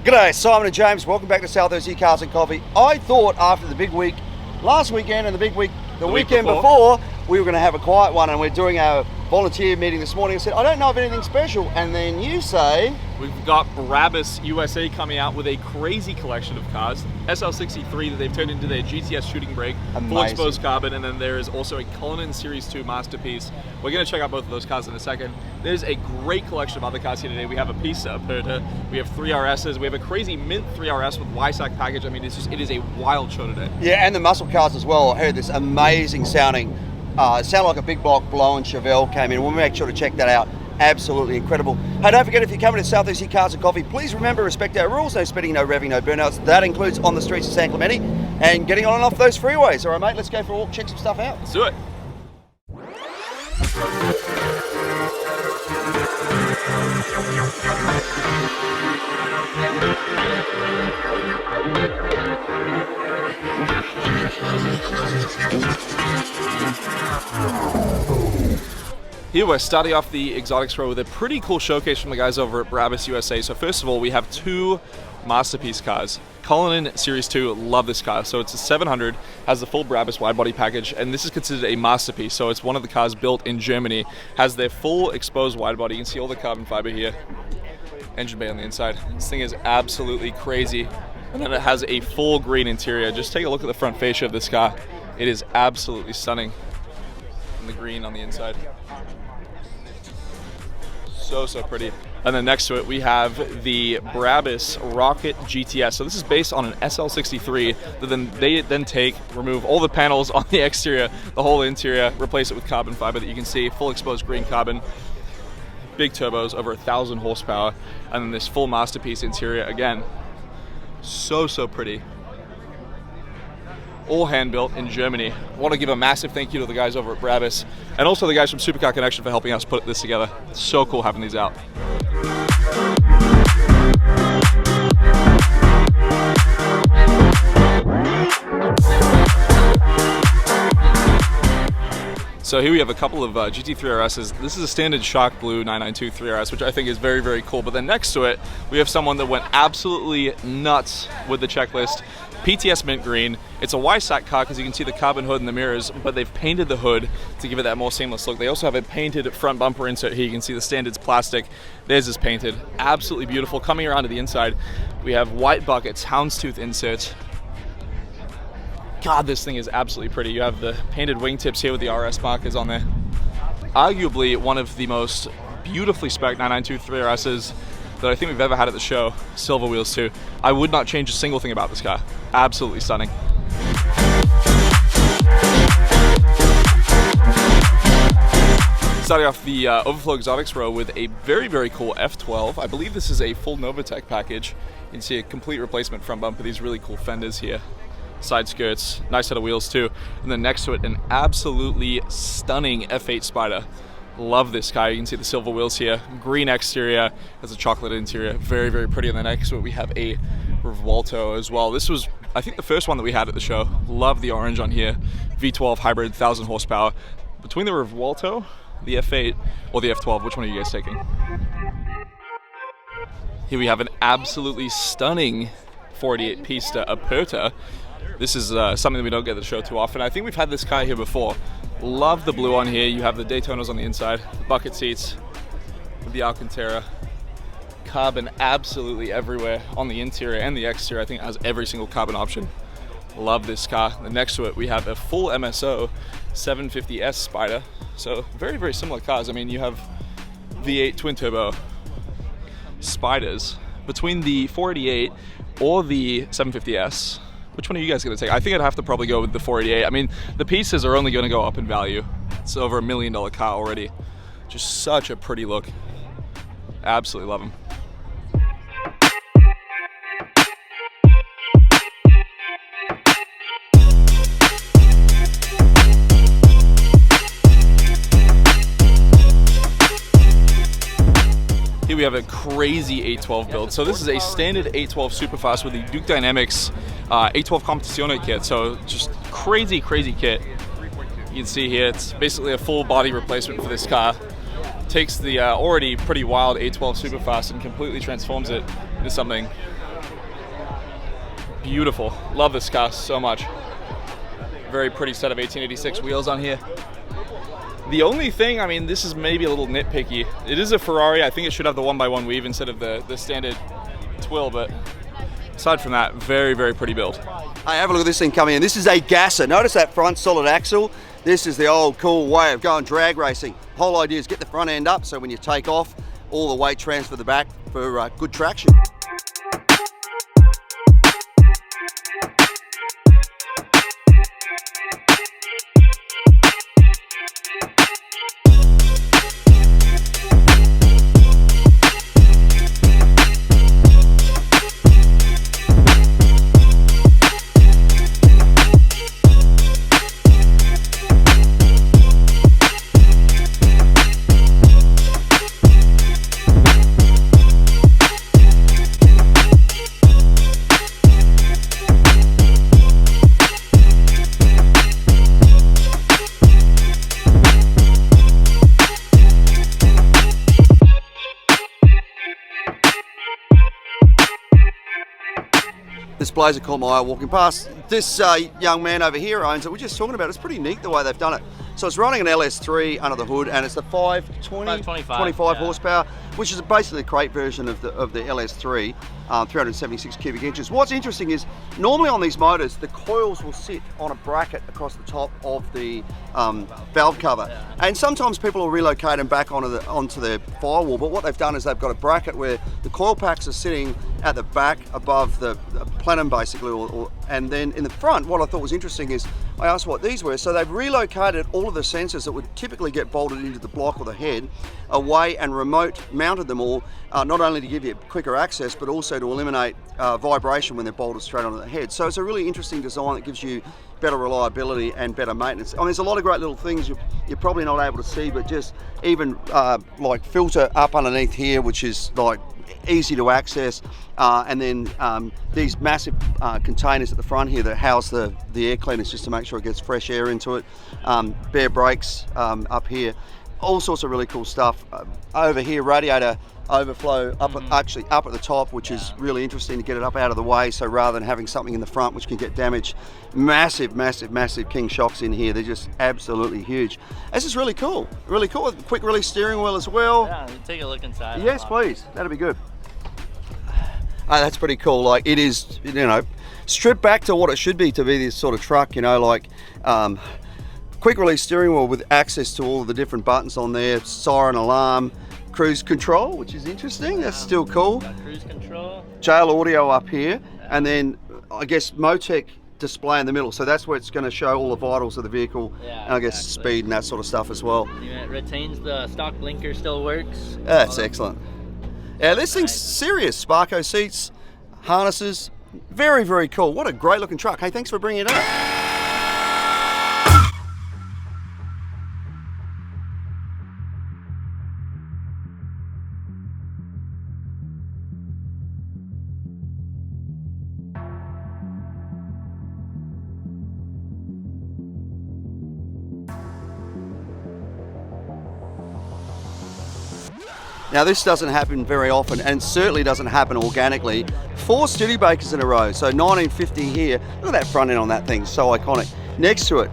G'day, Simon and James. Welcome back to Southeast Cars and Coffee. I thought after the big week last weekend and the big week the weekend before, we were going to have a quiet one, and we're doing our volunteer meeting this morning. I said, I don't know of anything special, and then you say... We've got BRABUS USA coming out with a crazy collection of cars. SL63 that they've turned into their GTS shooting brake, full exposed carbon, and then there is also a CULLINAN Series 2 masterpiece. We're going to check out both of those cars in a second. There's a great collection of other cars here today. We have a Pista, a Perta, we have 3RSs, we have a crazy mint 3RS with YSAC package. I mean, it is a wild show today. Yeah, and the muscle cars as well. I heard this amazing sounding, sound like a big block blowing Chevelle came in. We'll make sure to check that out. Absolutely incredible. Hey, don't forget, if you're coming to Southeast Cars and Coffee, please remember, respect our rules. No speeding, no revving, no burnouts. That includes on the streets of San Clemente and getting on and off those freeways. All right, mate, let's go for a walk, check some stuff out. Let's do it. Here we're starting off the exotics row with a pretty cool showcase from the guys over at BRABUS USA. So first of all, we have two masterpiece cars. CULLINAN Series 2, love this car. So it's a 700, has the full BRABUS wide body package, and this is considered a masterpiece. So it's one of the cars built in Germany, has their full exposed wide body. You can see all the carbon fiber here. Engine bay on the inside. This thing is absolutely crazy. And then it has a full green interior. Just take a look at the front fascia of this car. It is absolutely stunning. And the green on the inside. So pretty. And then next to it we have the BRABUS Rocket GTS. So this is based on an SL63 that they take, remove all the panels on the exterior, the whole interior, replace it with carbon fiber that you can see, full exposed green carbon, big turbos, over 1,000 horsepower, and then this full masterpiece interior again. So pretty. All hand built in Germany. I want to give a massive thank you to the guys over at BRABUS and also the guys from Supercar Connection for helping us put this together. It's so cool having these out. So here we have a couple of GT3RSs. This is a standard Shark Blue 992 3RS, which I think is very cool. But then next to it, we have someone that went absolutely nuts with the checklist. PTS Mint Green. It's a YSAC car because you can see the carbon hood in the mirrors, but they've painted the hood to give it that more seamless look. They also have a painted front bumper insert here. You can see the standard's plastic. Theirs is painted. Absolutely beautiful. Coming around to the inside, we have white buckets, houndstooth inserts. God, this thing is absolutely pretty. You have the painted wingtips here with the RS markers on there. Arguably one of the most beautifully spec'd 992 3RSs that I think we've ever had at the show. Silver wheels too. I would not change a single thing about this car. Absolutely stunning. Starting off the Overflow Exotics row with a very cool F12. I believe this is a full Novatech package. You can see a complete replacement front bumper, these really cool fenders here. Side skirts, nice set of wheels too. And then next to it, an absolutely stunning F8 Spider. Love this car. You can see the silver wheels here, green exterior, has a chocolate interior, very pretty. And then next to it we have a Revuelto as well. This was, I think, the first one that we had at the show. Love the orange on here. V12 hybrid, 1,000 horsepower. Between the Revuelto, the F8, or the F12, which one are you guys taking? Here we have an absolutely stunning 488 Pista, a Perta. This is something that we don't get at the show too often. I think we've had this car here before. Love the blue on here. You have the Daytonas on the inside, the bucket seats with the Alcantara. Carbon absolutely everywhere on the interior and the exterior. I think it has every single carbon option. Love this car. And next to it we have a full MSO 750S Spider. So very similar cars. I mean, you have V8 twin turbo Spiders. Between the 488 or the 750S, which one are you guys going to take? I think I'd have to probably go with the 488. I mean, the pieces are only going to go up in value. It's over $1 million car already. Just such a pretty look. Absolutely love them. Here we have a crazy 812 build. So this is a standard 812 Superfast with the Duke Dynamics 812 Competizione kit. So just crazy kit. You can see here it's basically a full body replacement for this car. Takes the already pretty wild 812 Superfast and completely transforms it into something beautiful. Love this car so much. Very pretty set of 1886 wheels on here. The only thing, I mean, this is maybe a little nitpicky. It is a Ferrari. I think it should have the 1x1 weave instead of the standard twill, but aside from that, very, very pretty build. Hey, have a look at this thing coming in. This is a gasser. Notice that front solid axle. This is the old cool way of going drag racing. Whole idea is get the front end up so when you take off, all the weight transfer the back for good traction. This blazer caught my eye walking past. This young man over here owns it. We're just talking about it. It's pretty neat the way they've done it. So it's running an LS3 under the hood, and it's the 525 horsepower, which is basically a crate version of the LS3, 376 cubic inches. What's interesting is normally on these motors, the coils will sit on a bracket across the top of the valve cover, and sometimes people will relocate them back onto their firewall. But what they've done is they've got a bracket where the coil packs are sitting at the back above the plenum, basically, and then in the front, what I thought was interesting is I asked what these were. So they've relocated all of the sensors that would typically get bolted into the block or the head away and remote mounted them all, not only to give you quicker access, but also to eliminate vibration when they're bolted straight onto the head. So it's a really interesting design that gives you better reliability and better maintenance. I mean, there's a lot of great little things you're probably not able to see, but just even like filter up underneath here, which is like easy to access, and then these massive containers at the front here that house the air cleaners just to make sure it gets fresh air into it. Bare brakes up here, all sorts of really cool stuff. Over here, radiator overflow actually up at the top, which is really interesting to get it up out of the way. So rather than having something in the front which can get damaged, massive King shocks in here. They're just absolutely huge. This is really cool, really cool. Quick release steering wheel as well. Yeah, take a look inside. Yes, please. That'd be good. Oh, that's pretty cool. Like, it is, you know, stripped back to what it should be to be this sort of truck, you know, like quick release steering wheel with access to all of the different buttons on there, siren alarm, cruise control, which is interesting. That's still cool. Got cruise control. Jail audio up here, and then I guess Motec display in the middle. So that's where it's going to show all the vitals of the vehicle, and I guess speed and that sort of stuff as well. It retains the stock blinker, still works. That's excellent. Yeah, this thing's serious. Sparko seats, harnesses, very, very cool. What a great looking truck. Hey, thanks for bringing it up. Now this doesn't happen very often, and certainly doesn't happen organically. 4 Studebakers in a row, so 1950 here. Look at that front end on that thing, so iconic. Next to it,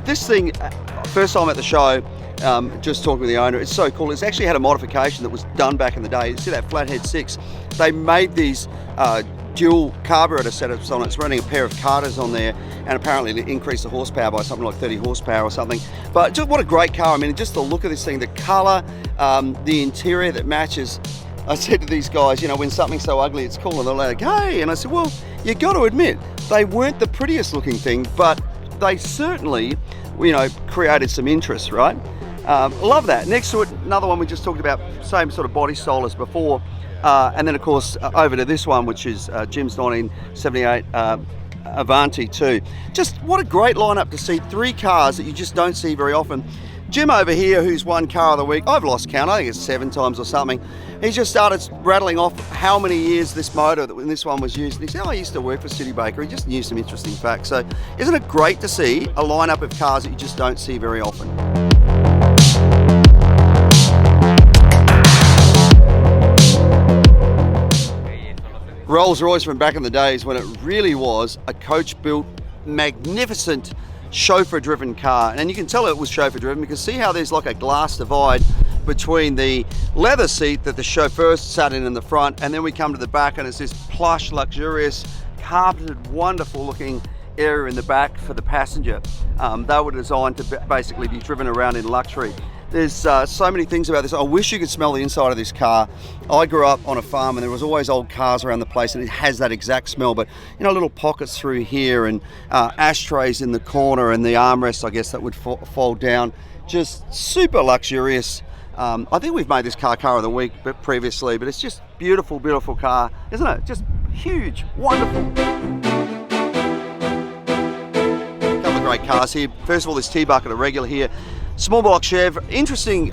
this thing, first time at the show, just talking with the owner, it's so cool. It's actually had a modification that was done back in the day. You see that Flathead 6? They made these dual carburetor setups on it. It's running a pair of Carters on there, and apparently it increased the horsepower by something like 30 horsepower or something. But just what a great car. I mean, just the look of this thing, the colour, the interior that matches. I said to these guys, you know, when something's so ugly it's cool, and they're like, hey, and I said, well, you got to admit, they weren't the prettiest looking thing, but they certainly, you know, created some interest, right? Love that. Next to it, another one we just talked about, same sort of body style as before. And then of course over to this one, which is Jim's 1978 Avanti 2. Just what a great lineup to see. 3 cars that you just don't see very often. Jim over here, who's won car of the week, I've lost count, I think it's 7 times or something. He just started rattling off how many years this motor, when this one was used, and he said, oh, I used to work for Studebaker. He just knew some interesting facts. So isn't it great to see a lineup of cars that you just don't see very often? Rolls-Royce from back in the days when it really was a coach-built, magnificent, chauffeur-driven car. And you can tell it was chauffeur-driven because see how there's like a glass divide between the leather seat that the chauffeur sat in the front, and then we come to the back and it's this plush, luxurious, carpeted, wonderful-looking area in the back for the passenger. They were designed to basically be driven around in luxury. There's so many things about this. I wish you could smell the inside of this car. I grew up on a farm and there was always old cars around the place and it has that exact smell, but you know, little pockets through here and ashtrays in the corner and the armrests, I guess, that would fold down. Just super luxurious. I think we've made this car of the week previously, but it's just beautiful, beautiful car, isn't it? Just huge, wonderful. Couple of great cars here. First of all, this T-Bucket, a regular here. Small block Chev, interesting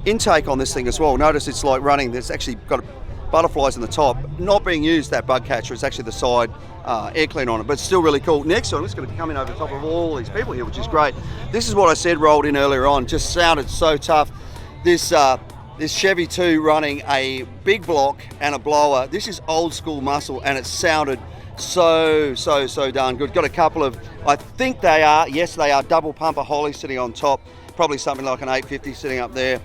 intake on this thing as well. Notice it's like running, there's actually got butterflies in the top. Not being used, that bug catcher, it's actually the side air clean on it, but still really cool. Next one, it's going to come in over the top of all these people here, which is great. This is what I said rolled in earlier on, just sounded so tough. This Chevy 2 running a big block and a blower. This is old school muscle and it sounded so darn good. Got a couple of, I think they are, yes they are, double pumper Holly sitting on top. Probably something like an 850 sitting up there.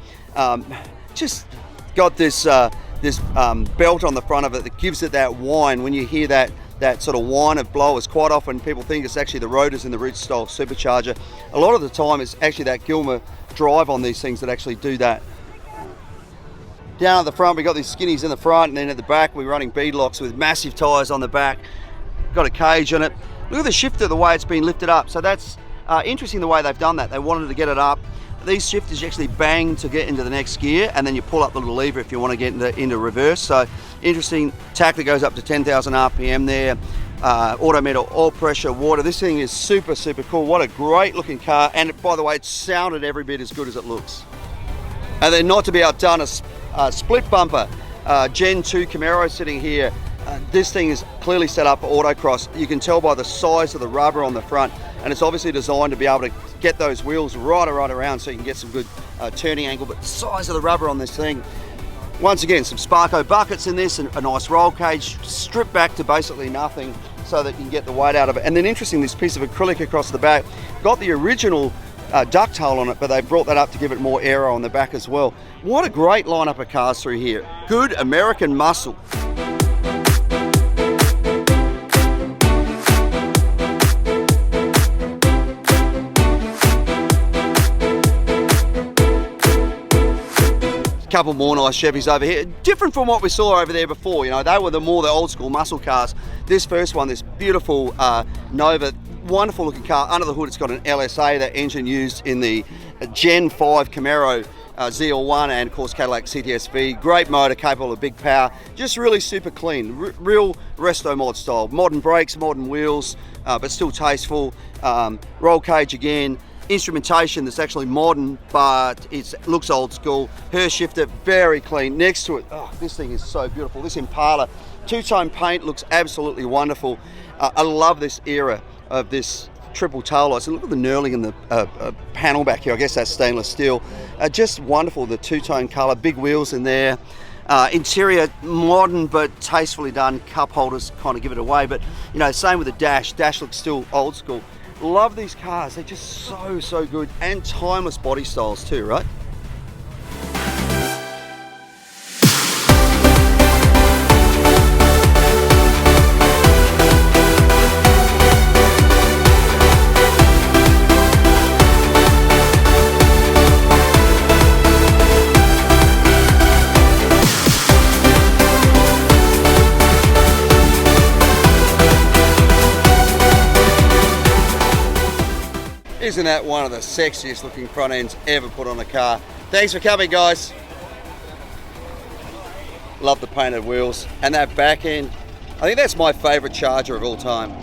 Just got this belt on the front of it that gives it that whine. When you hear that sort of whine of blowers, quite often people think it's actually the rotors in the Ridge style supercharger. A lot of the time it's actually that Gilmer drive on these things that actually do that. Down at the front we got these skinnies in the front, and then at the back we're running beadlocks with massive tyres on the back. Got a cage on it. Look at the shifter, the way it's been lifted up. So that's interesting the way they've done that. They wanted to get it up. These shifters you actually bang to get into the next gear, and then you pull up the little lever if you want to get into reverse. So interesting. Tack that goes up to 10,000 RPM there. Auto meter, oil pressure, water. This thing is super cool. What a great looking car, and by the way, it sounded every bit as good as it looks. And then not to be outdone, a split bumper Gen 2 Camaro sitting here. This thing is clearly set up for autocross. You can tell by the size of the rubber on the front, and it's obviously designed to be able to get those wheels right around so you can get some good turning angle. But the size of the rubber on this thing, once again, some Sparco buckets in this and a nice roll cage, stripped back to basically nothing so that you can get the weight out of it. And then interesting, this piece of acrylic across the back, got the original ducktail on it, but they brought that up to give it more aero on the back as well. What a great lineup of cars through here. Good American muscle. Couple more nice Chevys over here, different from what we saw over there before. You know, they were the old school muscle cars. This first one, this beautiful Nova, wonderful looking car. Under the hood it's got an LSA, that engine used in the Gen 5 Camaro ZL1 and of course Cadillac CTS-V. Great motor, capable of big power, just really super clean, real resto mod style. Modern brakes, modern wheels, but still tasteful. Roll cage again. Instrumentation that's actually modern, but it looks old school. Her shifter, very clean. Next to it, oh, this thing is so beautiful. This Impala, two-tone paint, looks absolutely wonderful. I love this era of this triple tail lights. And look at the knurling in the panel back here. I guess that's stainless steel. Just wonderful, the two-tone color, big wheels in there. Interior, modern but tastefully done. Cup holders kind of give it away, but you know, same with the dash. Dash looks still old school. Love these cars, they're just so good, and timeless body styles too, right? Isn't that one of the sexiest looking front ends ever put on a car? Thanks for coming, guys. Love the painted wheels and that back end. I think that's my favorite Charger of all time.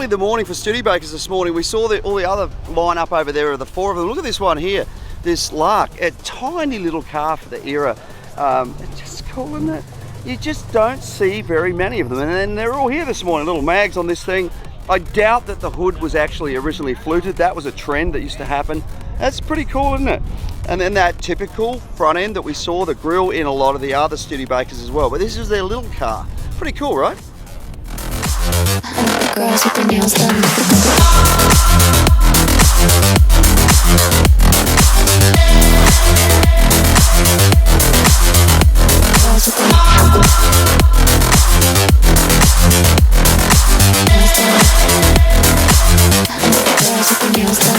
definitely the morning for Studebakers this morning. We saw all the other line-up over there of the 4 of them. Look at this one here, this Lark, a tiny little car for the era. It's just cool, isn't it? You just don't see very many of them, and then they're all here this morning, little mags on this thing. I doubt that the hood was actually originally fluted. That was a trend that used to happen. That's pretty cool, isn't it? And then that typical front end that we saw, the grille in a lot of the other Studebakers as well. But this is their little car. Pretty cool, right? Girls with their nails done. Girls with their nails done. Girls with their nails done.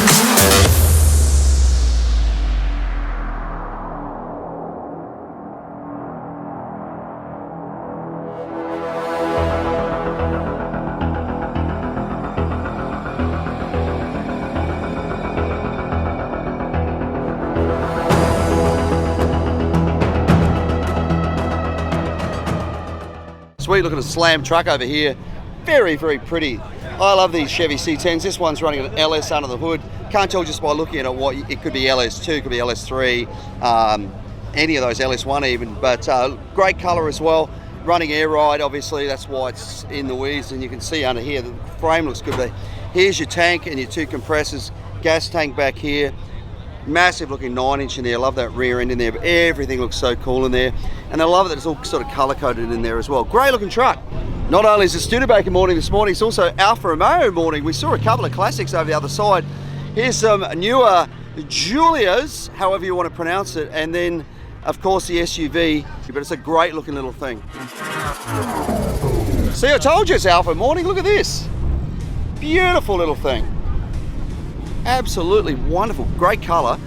Sweet looking slam truck over here. Very, very pretty. I love these Chevy C10s. This one's running an LS under the hood. Can't tell just by looking at what it could be. LS2, could be LS3, any of those, LS1 even. But great colour as well. Running air ride, obviously. That's why it's in the wheels. And you can see under here, the frame looks good. But here's your tank and your 2 compressors. Gas tank back here. Massive looking 9-inch in there. I love that rear end in there, but everything looks so cool in there. And I love that it's all sort of color coded in there as well. Great looking truck. Not only is it Studebaker morning this morning, it's also Alfa Romeo morning. We saw a couple of classics over the other side. Here's some newer Giulias, however you want to pronounce it, and then of course the SUV, but it's a great looking little thing. See, I told you it's Alfa morning. Look at this. Beautiful little thing. Absolutely wonderful, great colour.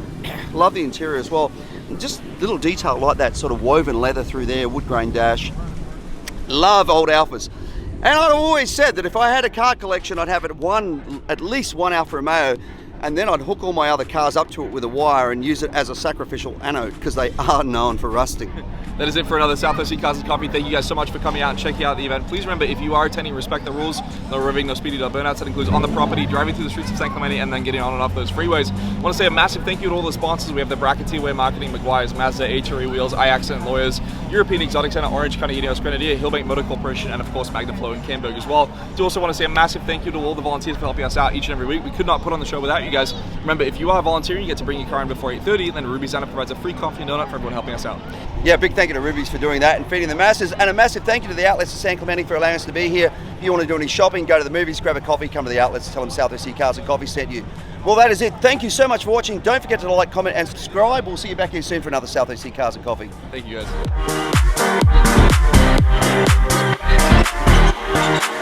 Love the interior as well. And just little detail like that sort of woven leather through there, wood grain dash. Love old Alfas. And I've always said that if I had a car collection, I'd have at least one Alfa Romeo, and then I'd hook all my other cars up to it with a wire and use it as a sacrificial anode, because they are known for rusting. That is it for another Southwest Cars and Coffee. Thank you guys so much for coming out and checking out the event. Please remember, if you are attending, respect the rules. No roving, no speedy, no burnouts. That includes on the property, driving through the streets of San Clemente, and then getting on and off those freeways. I want to say a massive thank you to all the sponsors. We have the Bracketeer Marketing, McGuire's, Mazda, HRE Wheels, iAccent Lawyers, European Exotic Center, Orange County Ineos Grenadier, Hillbank Motor Corporation, and of course Magnaflow and Camberg as well. I do also want to say a massive thank you to all the volunteers for helping us out each and every week. We could not put on the show without you guys. Remember, if you are volunteering, you get to bring your car in before 8:30, and then Ruby's Anna provides a free coffee and donut for everyone helping us out. Yeah, big thank you to Ruby's for doing that and feeding the masses, and a massive thank you to the outlets of San Clemente for allowing us to be here. If you want to do any shopping, go to the movies, grab a coffee, come to the outlets, tell them Southwest Cars and Coffee sent you. Well, that is it. Thank you so much for watching. Don't forget to like, comment, and subscribe. We'll see you back here soon for another Southwest Cars and Coffee. Thank you guys.